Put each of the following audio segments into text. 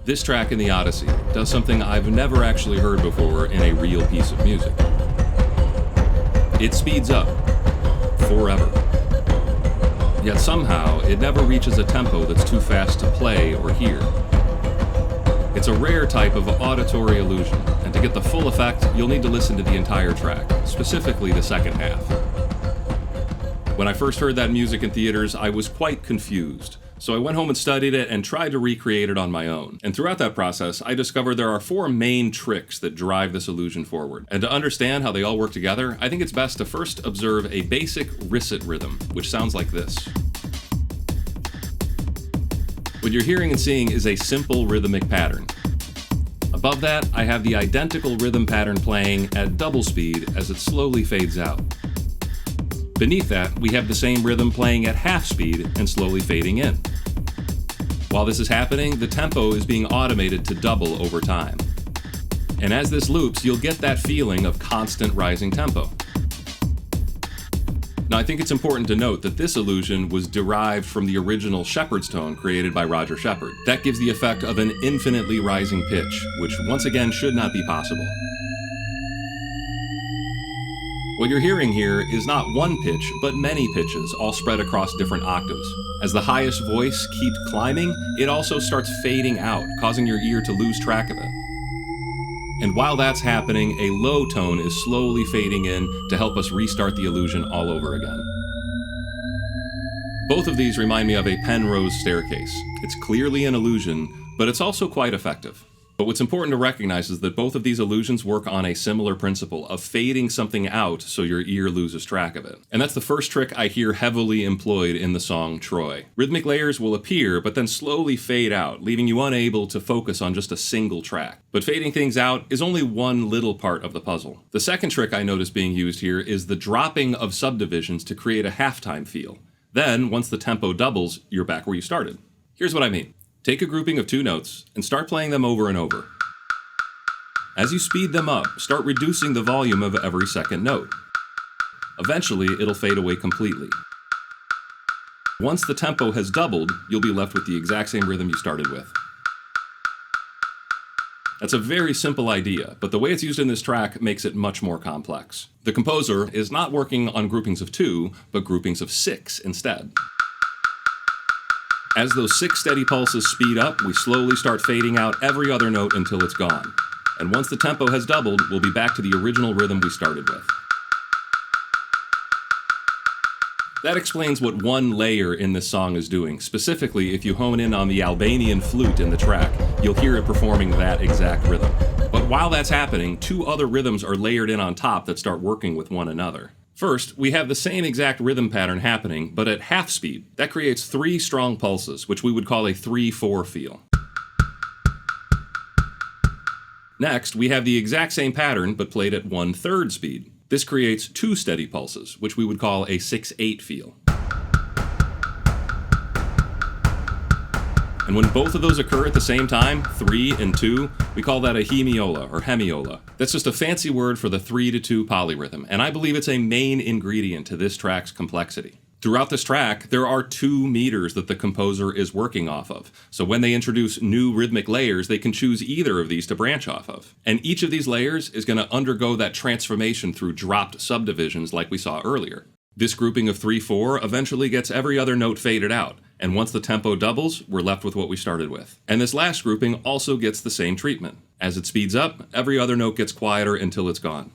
This track in the Odyssey does something I've never actually heard before in a real piece of music. It speeds up forever. Yet somehow, it never reaches a tempo that's too fast to play or hear. It's a rare type of auditory illusion, and to get the full effect, you'll need to listen to the entire track, specifically the second half. When I first heard that music in theaters, I was quite confused. So I went home and studied it and tried to recreate it on my own. And throughout that process, I discovered there are 4 main tricks that drive this illusion forward. And to understand how they all work together, I think it's best to first observe a basic Risset rhythm, which sounds like this. What you're hearing and seeing is a simple rhythmic pattern. Above that, I have the identical rhythm pattern playing at double speed as it slowly fades out. Beneath that, we have the same rhythm playing at half speed and slowly fading in. While this is happening, the tempo is being automated to double over time. And as this loops, you'll get that feeling of constant rising tempo. Now, I think it's important to note that this illusion was derived from the original shepherd's tone created by Roger Shepard. That gives the effect of an infinitely rising pitch, which once again should not be possible. What you're hearing here is not one pitch, but many pitches, all spread across different octaves. As the highest voice keeps climbing, it also starts fading out, causing your ear to lose track of it. And while that's happening, a low tone is slowly fading in to help us restart the illusion all over again. Both of these remind me of a Penrose staircase. It's clearly an illusion, but it's also quite effective. But what's important to recognize is that both of these illusions work on a similar principle of fading something out so your ear loses track of it. And that's the first trick I hear heavily employed in the song Troy. Rhythmic layers will appear, but then slowly fade out, leaving you unable to focus on just a single track. But fading things out is only one little part of the puzzle. The second trick I notice being used here is the dropping of subdivisions to create a halftime feel. Then, once the tempo doubles, you're back where you started. Here's what I mean. Take a grouping of 2 notes and start playing them over and over. As you speed them up, start reducing the volume of every second note. Eventually, it'll fade away completely. Once the tempo has doubled, you'll be left with the exact same rhythm you started with. That's a very simple idea, but the way it's used in this track makes it much more complex. The composer is not working on groupings of 2, but groupings of 6 instead. As those 6 steady pulses speed up, we slowly start fading out every other note until it's gone. And once the tempo has doubled, we'll be back to the original rhythm we started with. That explains what one layer in this song is doing. Specifically, if you hone in on the Albanian flute in the track, you'll hear it performing that exact rhythm. But while that's happening, 2 other rhythms are layered in on top that start working with one another. First, we have the same exact rhythm pattern happening, but at half speed. That creates 3 strong pulses, which we would call a 3-4 feel. Next, we have the exact same pattern, but played at 1/3 speed. This creates 2 steady pulses, which we would call a 6-8 feel. And when both of those occur at the same time, 3 and 2, we call that a hemiola or hemiola. That's just a fancy word for the 3-2 polyrhythm, and I believe it's a main ingredient to this track's complexity. Throughout this track, there are 2 meters that the composer is working off of. So when they introduce new rhythmic layers, they can choose either of these to branch off of. And each of these layers is going to undergo that transformation through dropped subdivisions like we saw earlier. This grouping of 3-4 eventually gets every other note faded out, and once the tempo doubles, we're left with what we started with. And this last grouping also gets the same treatment. As it speeds up, every other note gets quieter until it's gone.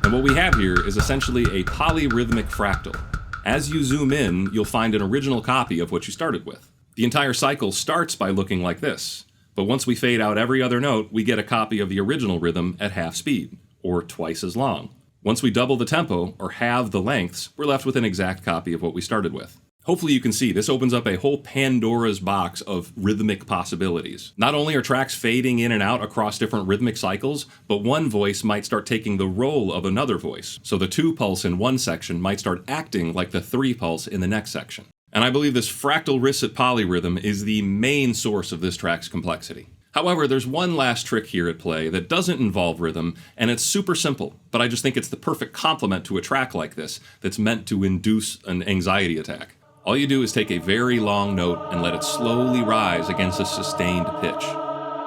And what we have here is essentially a polyrhythmic fractal. As you zoom in, you'll find an original copy of what you started with. The entire cycle starts by looking like this, but once we fade out every other note, we get a copy of the original rhythm at half speed, or twice as long. Once we double the tempo, or halve the lengths, we're left with an exact copy of what we started with. Hopefully you can see this opens up a whole Pandora's box of rhythmic possibilities. Not only are tracks fading in and out across different rhythmic cycles, but one voice might start taking the role of another voice. So the 2 pulse in one section might start acting like the 3 pulse in the next section. And I believe this fractal Risset polyrhythm is the main source of this track's complexity. However, there's one last trick here at play that doesn't involve rhythm, and it's super simple, but I just think it's the perfect complement to a track like this that's meant to induce an anxiety attack. All you do is take a very long note and let it slowly rise against a sustained pitch.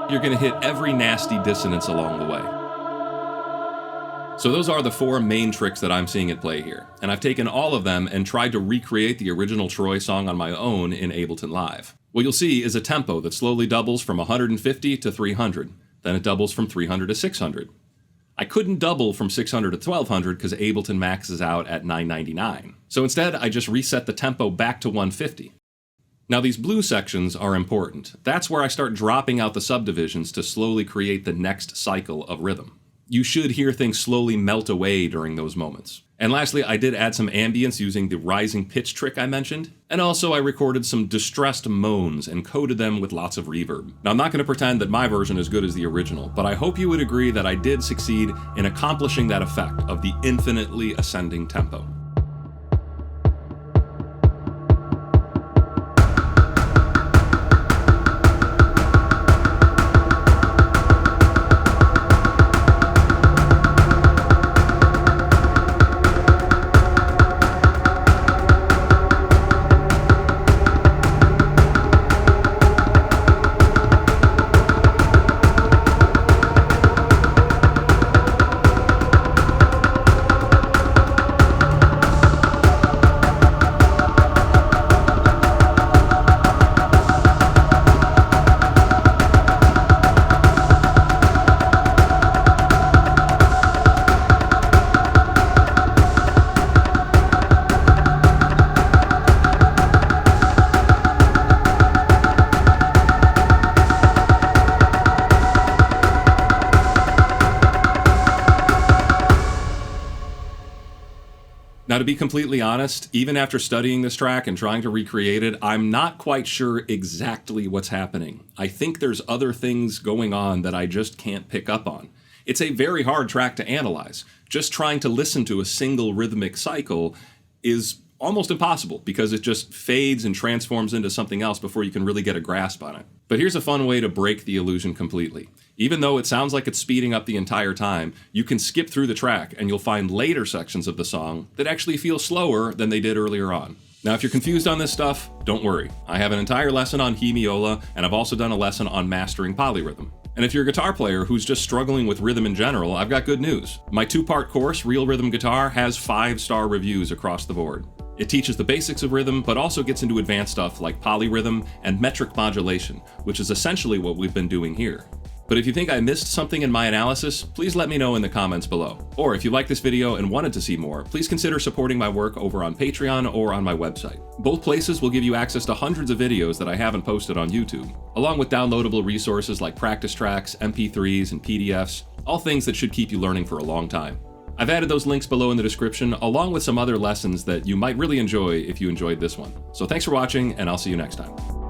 You're going to hit every nasty dissonance along the way. So those are the 4 main tricks that I'm seeing at play here, and I've taken all of them and tried to recreate the original Troy song on my own in Ableton Live. What you'll see is a tempo that slowly doubles from 150 to 300, then it doubles from 300 to 600. I couldn't double from 600 to 1200 because Ableton maxes out at 999. So instead, I just reset the tempo back to 150. Now these blue sections are important. That's where I start dropping out the subdivisions to slowly create the next cycle of rhythm. You should hear things slowly melt away during those moments. And lastly, I did add some ambience using the rising pitch trick I mentioned, and also I recorded some distressed moans and coded them with lots of reverb. Now I'm not going to pretend that my version is good as the original, but I hope you would agree that I did succeed in accomplishing that effect of the infinitely ascending tempo. Now, to be completely honest, even after studying this track and trying to recreate it, I'm not quite sure exactly what's happening. I think there's other things going on that I just can't pick up on. It's a very hard track to analyze. Just trying to listen to a single rhythmic cycle is almost impossible because it just fades and transforms into something else before you can really get a grasp on it. But here's a fun way to break the illusion completely. Even though it sounds like it's speeding up the entire time, you can skip through the track and you'll find later sections of the song that actually feel slower than they did earlier on. Now, if you're confused on this stuff, don't worry. I have an entire lesson on Hemiola, and I've also done a lesson on mastering polyrhythm. And if you're a guitar player who's just struggling with rhythm in general, I've got good news. My 2-part course, Real Rhythm Guitar, has 5-star reviews across the board. It teaches the basics of rhythm, but also gets into advanced stuff like polyrhythm and metric modulation, which is essentially what we've been doing here. But if you think I missed something in my analysis, please let me know in the comments below. Or if you liked this video and wanted to see more, please consider supporting my work over on Patreon or on my website. Both places will give you access to hundreds of videos that I haven't posted on YouTube, along with downloadable resources like practice tracks, MP3s, and PDFs, all things that should keep you learning for a long time. I've added those links below in the description, along with some other lessons that you might really enjoy if you enjoyed this one. So thanks for watching, and I'll see you next time.